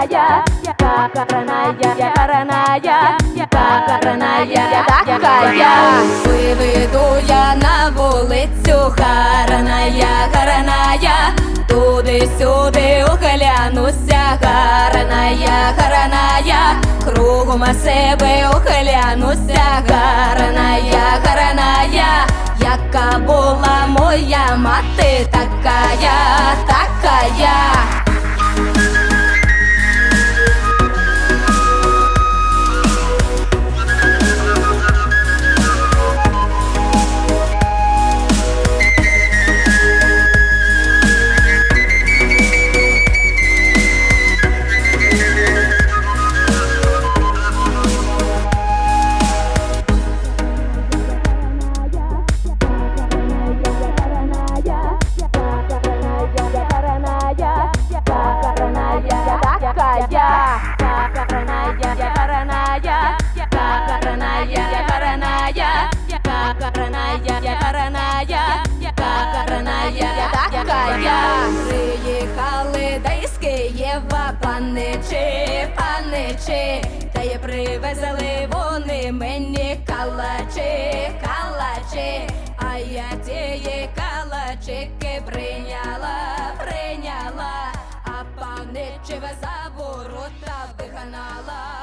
такая, такая. Виведу я на вулицю, гарная, туди-сюди оглянуся, гарная, кругом себе оглянуся, гарная, яка була моя мати, такая, такая. Приїхали десь з Києва паничі, та й привезли вони мені калачі, а я тієї калачики прийняла, а паничі за ворота вигнала.